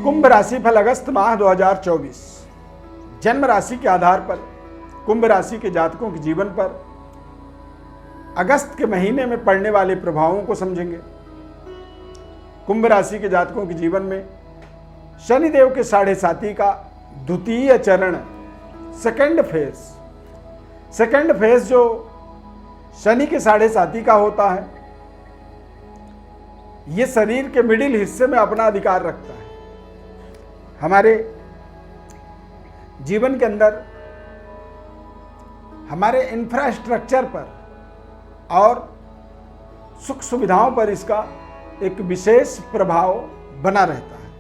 कुंभ राशि फल अगस्त माह 2024 जन्म राशि के आधार पर कुंभ राशि के जातकों के जीवन पर अगस्त के महीने में पड़ने वाले प्रभावों को समझेंगे। कुंभ राशि के जातकों के जीवन में शनिदेव के 7.5 का द्वितीय चरण सेकंड फेज जो शनि के 7.5 का होता है, ये शरीर के मिडिल हिस्से में अपना अधिकार रखता है। हमारे जीवन के अंदर हमारे इंफ्रास्ट्रक्चर पर और सुख सुविधाओं पर इसका एक विशेष प्रभाव बना रहता है।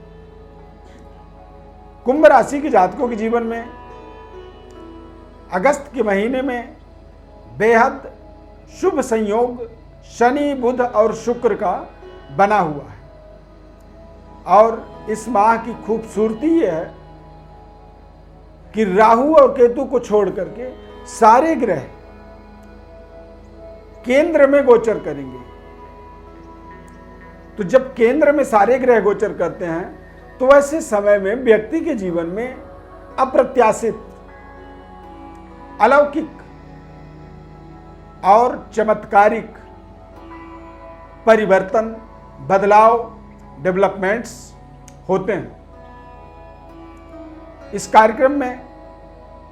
कुंभ राशि के जातकों के जीवन में अगस्त के महीने में बेहद शुभ संयोग शनि, बुध और शुक्र का बना हुआ है। और इस माह की खूबसूरती यह है कि राहु और केतु को छोड़ करके सारे ग्रह केंद्र में गोचर करेंगे। तो जब केंद्र में सारे ग्रह गोचर करते हैं तो ऐसे समय में व्यक्ति के जीवन में अप्रत्याशित, अलौकिक और चमत्कारिक परिवर्तन, बदलाव, डेवलपमेंट्स होते हैं। इस कार्यक्रम में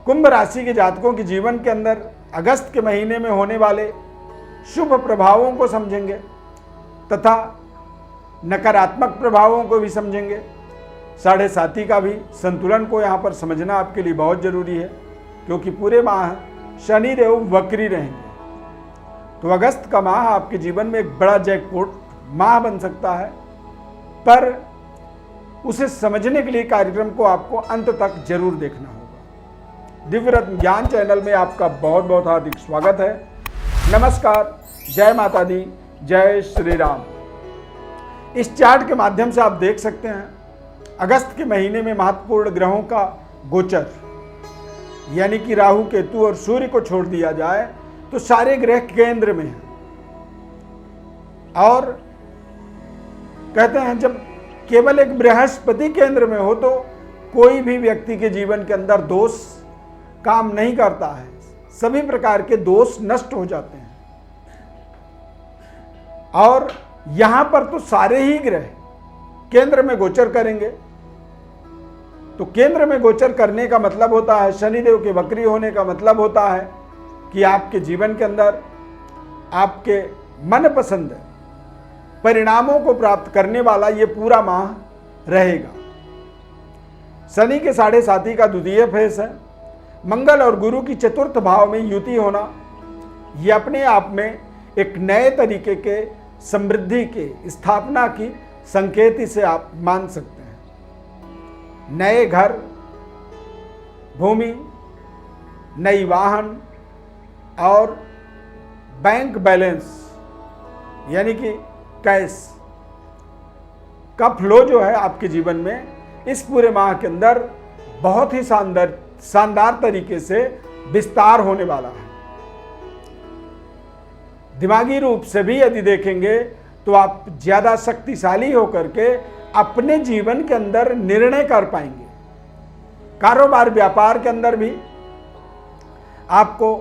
कुंभ राशि के जातकों के जीवन के अंदर अगस्त के महीने में होने वाले शुभ प्रभावों को समझेंगे तथा नकारात्मक प्रभावों को भी समझेंगे। 7.5 का भी संतुलन को यहाँ पर समझना आपके लिए बहुत जरूरी है, क्योंकि पूरे माह शनिदेव वक्री रहेंगे। तो अगस्त का माह आपके जीवन में एक बड़ा जैकपॉट माह बन सकता है, पर उसे समझने के लिए कार्यक्रम को आपको अंत तक जरूर देखना होगा। दिव्य रत्न ज्ञान चैनल में आपका बहुत बहुत हार्दिक स्वागत है। नमस्कार, जय माता दी, जय श्री राम। इस चार्ट के माध्यम से आप देख सकते हैं अगस्त के महीने में महत्वपूर्ण ग्रहों का गोचर, यानी कि राहु, केतु और सूर्य को छोड़ दिया जाए तो सारे ग्रह केंद्र में हैं। और कहते हैं जब केवल एक बृहस्पति केंद्र में हो तो कोई भी व्यक्ति के जीवन के अंदर दोष काम नहीं करता है, सभी प्रकार के दोष नष्ट हो जाते हैं। और यहां पर तो सारे ही ग्रह केंद्र में गोचर करेंगे। तो केंद्र में गोचर करने का मतलब होता है, शनिदेव के वक्री होने का मतलब होता है कि आपके जीवन के अंदर आपके मनपसंद परिणामों को प्राप्त करने वाला ये पूरा माह रहेगा। शनि के 7.5 का द्वितीय फेस है। मंगल और गुरु की चतुर्थ भाव में युति होना, ये अपने आप में एक नए तरीके के समृद्धि के स्थापना की संकेत इसे आप मान सकते हैं। नए घर, भूमि, नई वाहन और बैंक बैलेंस यानी कि कैश का फ्लो जो है आपके जीवन में इस पूरे माह के अंदर बहुत ही शानदार तरीके से विस्तार होने वाला है। दिमागी रूप से भी यदि देखेंगे तो आप ज्यादा शक्तिशाली होकर के अपने जीवन के अंदर निर्णय कर पाएंगे। कारोबार व्यापार के अंदर भी आपको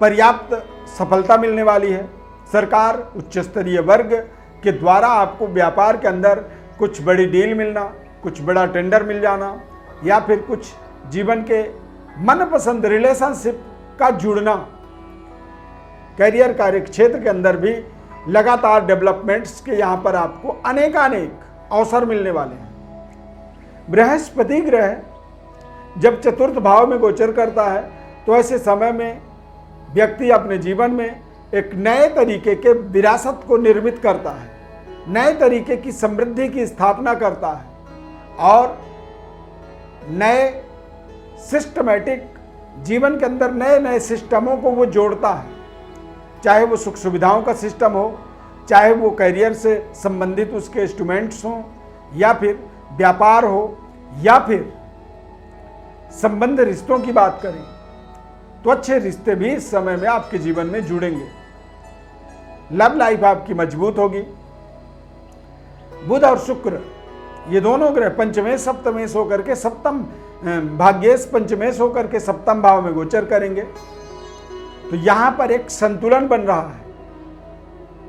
पर्याप्त सफलता मिलने वाली है। सरकार, उच्च स्तरीय वर्ग के द्वारा आपको व्यापार के अंदर कुछ बड़ी डील मिलना, कुछ बड़ा टेंडर मिल जाना, या फिर कुछ जीवन के मनपसंद रिलेशनशिप का जुड़ना। करियर कार्य क्षेत्र के अंदर भी लगातार डेवलपमेंट्स के यहाँ पर आपको अनेकानेक अवसर मिलने वाले हैं। बृहस्पति ग्रह जब चतुर्थ भाव में गोचर करता है तो ऐसे समय में व्यक्ति अपने जीवन में एक नए तरीके के विरासत को निर्मित करता है, नए तरीके की समृद्धि की स्थापना करता है और नए सिस्टमैटिक जीवन के अंदर नए नए सिस्टमों को वो जोड़ता है। चाहे वो सुख सुविधाओं का सिस्टम हो, चाहे वो करियर से संबंधित उसके इंस्ट्रूमेंट्स हों, या फिर व्यापार हो, या फिर संबंध रिश्तों की बात करें तो अच्छे रिश्ते भी इस समय में आपके जीवन में जुड़ेंगे। लव लाइफ आपकी मजबूत होगी। बुध और शुक्र ये दोनों ग्रह पंचमेश सप्तमेश होकर के सप्तम भाग्येश पंचमेश होकर के सप्तम भाव में गोचर करेंगे। तो यहां पर एक संतुलन बन रहा है,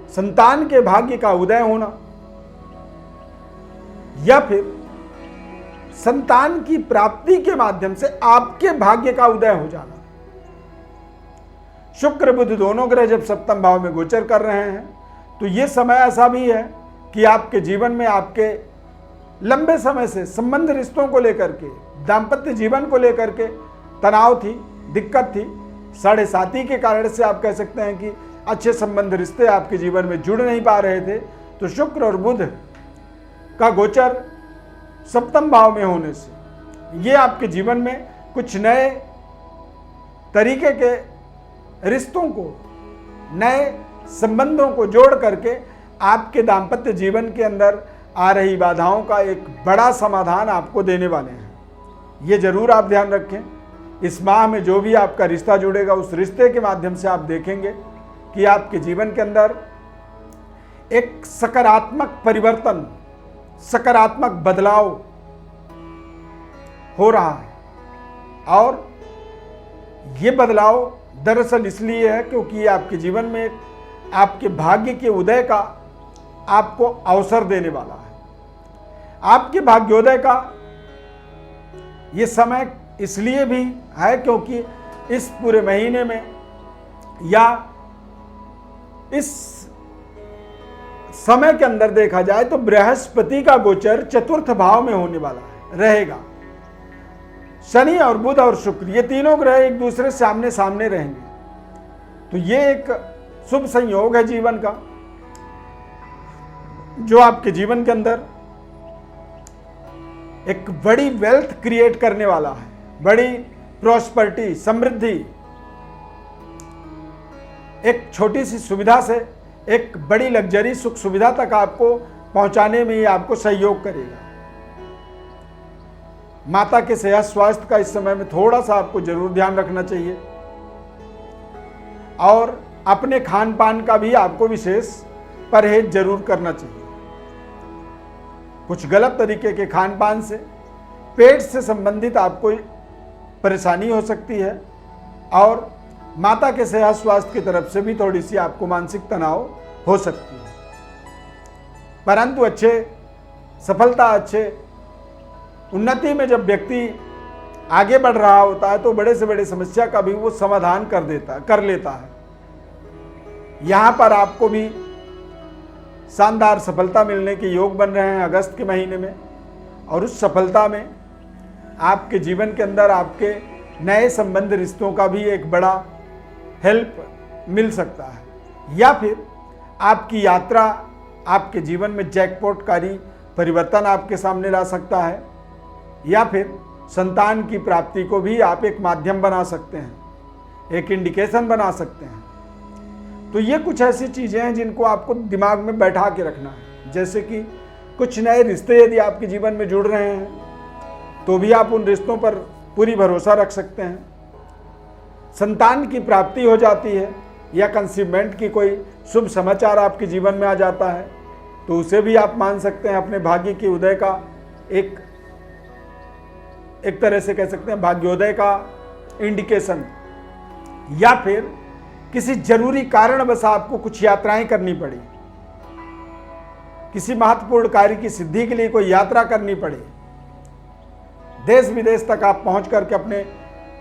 संतान के भाग्य का उदय होना या फिर संतान की प्राप्ति के माध्यम से आपके भाग्य का उदय हो जाना। शुक्र बुध दोनों ग्रह जब सप्तम भाव में गोचर कर रहे हैं तो यह समय ऐसा भी है कि आपके जीवन में आपके लंबे समय से संबंध रिश्तों को लेकर के, दाम्पत्य जीवन को लेकर के तनाव थी, दिक्कत थी, 7.5 के कारण से आप कह सकते हैं कि अच्छे संबंध रिश्ते आपके जीवन में जुड़ नहीं पा रहे थे। तो शुक्र और बुध का गोचर सप्तम भाव में होने से ये आपके जीवन में कुछ नए तरीके के रिश्तों को, नए संबंधों को जोड़ करके आपके दाम्पत्य जीवन के अंदर आ रही बाधाओं का एक बड़ा समाधान आपको देने वाले हैं। ये जरूर आप ध्यान रखें। इस माह में जो भी आपका रिश्ता जुड़ेगा उस रिश्ते के माध्यम से आप देखेंगे कि आपके जीवन के अंदर एक सकारात्मक परिवर्तन, सकारात्मक बदलाव हो रहा है। और ये बदलाव दरअसल इसलिए है क्योंकि ये आपके जीवन में आपके भाग्य के उदय का आपको अवसर देने वाला है। आपके भाग्योदय का ये समय इसलिए भी है क्योंकि इस पूरे महीने में या इस समय के अंदर देखा जाए तो बृहस्पति का गोचर चतुर्थ भाव में होने वाला है, रहेगा। शनि और बुध और शुक्र ये तीनों ग्रह एक दूसरे से सामने सामने रहेंगे। तो ये एक शुभ संयोग है जीवन का, जो आपके जीवन के अंदर एक बड़ी वेल्थ क्रिएट करने वाला है, बड़ी प्रॉस्पेरिटी, समृद्धि, एक छोटी सी सुविधा से एक बड़ी लग्जरी सुख सुविधा तक आपको पहुंचाने में ये आपको सहयोग करेगा। माता के सेहत स्वास्थ्य का इस समय में थोड़ा सा आपको जरूर ध्यान रखना चाहिए और अपने खान पान का भी आपको विशेष परहेज जरूर करना चाहिए। कुछ गलत तरीके के खान पान से पेट से संबंधित आपको परेशानी हो सकती है और माता के सेहत स्वास्थ्य की तरफ से भी थोड़ी सी आपको मानसिक तनाव हो सकती है। परंतु अच्छे सफलता, अच्छे उन्नति में जब व्यक्ति आगे बढ़ रहा होता है तो बड़े से बड़े समस्या का भी वो समाधान कर लेता है। यहाँ पर आपको भी शानदार सफलता मिलने के योग बन रहे हैं अगस्त के महीने में और उस सफलता में आपके जीवन के अंदर आपके नए संबंध रिश्तों का भी एक बड़ा हेल्प मिल सकता है या फिर आपकी यात्रा आपके जीवन में जैकपॉटकारी परिवर्तन आपके सामने ला सकता है या फिर संतान की प्राप्ति को भी आप एक माध्यम बना सकते हैं, एक इंडिकेशन बना सकते हैं। तो ये कुछ ऐसी चीज़ें हैं जिनको आपको दिमाग में बैठा के रखना है। जैसे कि कुछ नए रिश्ते यदि आपके जीवन में जुड़ रहे हैं तो भी आप उन रिश्तों पर पूरी भरोसा रख सकते हैं। संतान की प्राप्ति हो जाती है या कंसीवमेंट की कोई शुभ समाचार आपके जीवन में आ जाता है तो उसे भी आप मान सकते हैं अपने भाग्य के उदय का एक तरह से कह सकते हैं भाग्योदय का इंडिकेशन। या फिर किसी जरूरी कारणवश आपको कुछ यात्राएं करनी पड़ी, किसी महत्वपूर्ण कार्य की सिद्धि के लिए कोई यात्रा करनी पड़े, देश विदेश तक आप पहुंच करके अपने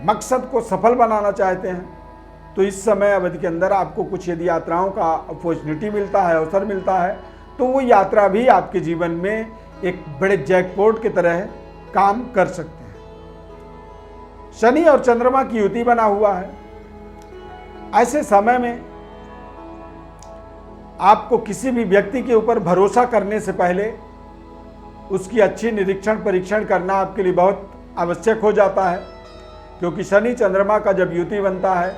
मकसद को सफल बनाना चाहते हैं तो इस समय अवधि के अंदर आपको कुछ यदि यात्राओं का अपॉर्चुनिटी मिलता है, अवसर मिलता है तो वो यात्रा भी आपके जीवन में एक बड़े जैकपॉट की तरह काम कर सकते हैं। शनि और चंद्रमा की युति बना हुआ है। ऐसे समय में आपको किसी भी व्यक्ति के ऊपर भरोसा करने से पहले उसकी अच्छी निरीक्षण परीक्षण करना आपके लिए बहुत आवश्यक हो जाता है क्योंकि शनि चंद्रमा का जब युति बनता है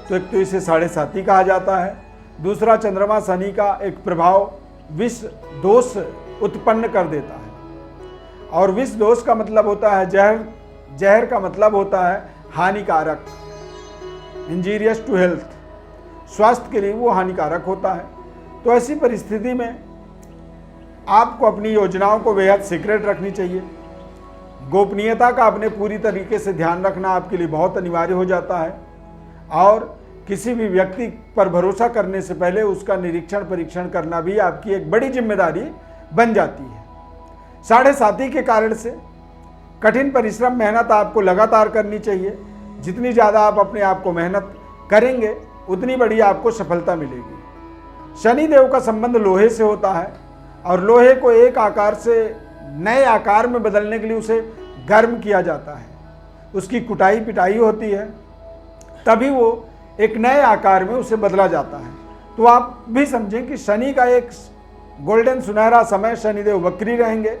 तो एक तो इसे 7.5 कहा जाता है, दूसरा चंद्रमा शनि का एक प्रभाव विष दोष उत्पन्न कर देता है और विष दोष का मतलब होता है जहर, जहर का मतलब होता है हानिकारक, इंजीरियस टू हेल्थ, स्वास्थ्य के लिए वो हानिकारक होता है। तो ऐसी परिस्थिति में आपको अपनी योजनाओं को बेहद सीक्रेट रखनी चाहिए। गोपनीयता का अपने पूरी तरीके से ध्यान रखना आपके लिए बहुत अनिवार्य हो जाता है और किसी भी व्यक्ति पर भरोसा करने से पहले उसका निरीक्षण परीक्षण करना भी आपकी एक बड़ी जिम्मेदारी बन जाती है। 7.5 के कारण से कठिन परिश्रम मेहनत आपको लगातार करनी चाहिए। जितनी ज़्यादा आप अपने आप को मेहनत करेंगे उतनी बड़ी आपको सफलता मिलेगी। शनि देव का संबंध लोहे से होता है और लोहे को एक आकार से नए आकार में बदलने के लिए उसे गर्म किया जाता है, उसकी कुटाई पिटाई होती है, तभी वो एक नए आकार में उसे बदला जाता है। तो आप भी समझें कि शनि का एक गोल्डन सुनहरा समय, शनिदेव वक्री रहेंगे,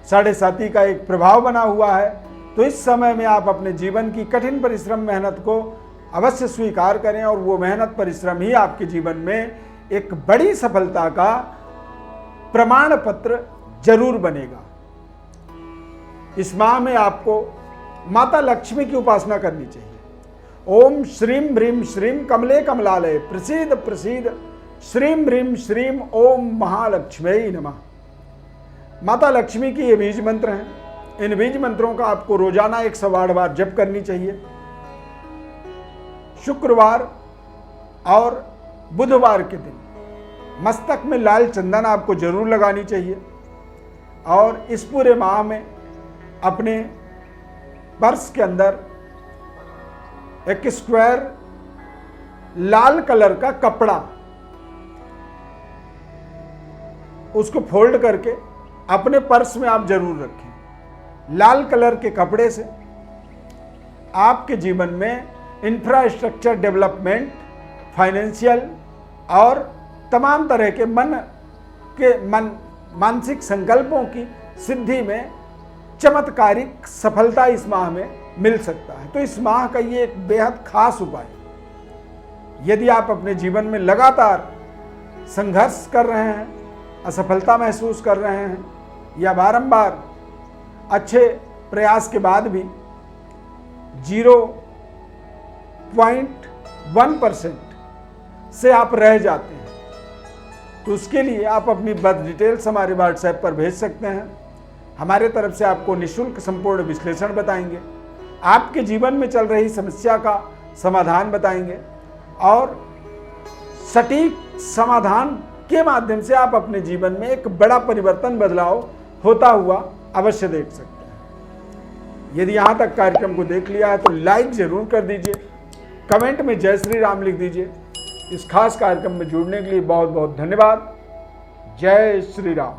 7.5 का एक प्रभाव बना हुआ है। तो इस समय में आप अपने जीवन की कठिन परिश्रम मेहनत को अवश्य स्वीकार करें और वो मेहनत परिश्रम ही आपके जीवन में एक बड़ी सफलता का प्रमाण पत्र जरूर बनेगा। इस माह में आपको माता लक्ष्मी की उपासना करनी चाहिए। ओम श्रीम ह्रीम श्रीम कमले कमलालय प्रसीद प्रसीद श्रीम ह्रीम श्रीम ओम महालक्ष्मी नमः। माता लक्ष्मी की ये बीज मंत्र हैं। इन बीज मंत्रों का आपको रोजाना 108 बार जप करनी चाहिए। शुक्रवार और बुधवार के दिन मस्तक में लाल चंदन आपको जरूर लगानी चाहिए और इस पूरे माह में अपने पर्स के अंदर एक स्क्वायर लाल कलर का कपड़ा उसको फोल्ड करके अपने पर्स में आप जरूर रखें। लाल कलर के कपड़े से आपके जीवन में इंफ्रास्ट्रक्चर डेवलपमेंट, फाइनेंशियल और तमाम तरह के मानसिक संकल्पों की सिद्धि में चमत्कारिक सफलता इस माह में मिल सकता है। तो इस माह का ये एक बेहद खास उपाय, यदि आप अपने जीवन में लगातार संघर्ष कर रहे हैं, असफलता महसूस कर रहे हैं या बारंबार अच्छे प्रयास के बाद भी 0.1% से आप रह जाते हैं, तो उसके लिए आप अपनी बर्थ डिटेल्स हमारे व्हाट्सएप पर भेज सकते हैं। हमारे तरफ से आपको निःशुल्क संपूर्ण विश्लेषण बताएंगे, आपके जीवन में चल रही समस्या का समाधान बताएंगे और सटीक समाधान के माध्यम से आप अपने जीवन में एक बड़ा परिवर्तन, बदलाव होता हुआ अवश्य देख सकते हैं। यदि यहाँ तक कार्यक्रम को देख लिया है तो लाइक जरूर कर दीजिए, कमेंट में जय श्री राम लिख दीजिए। इस खास कार्यक्रम में जुड़ने के लिए बहुत बहुत धन्यवाद। जय श्री राम।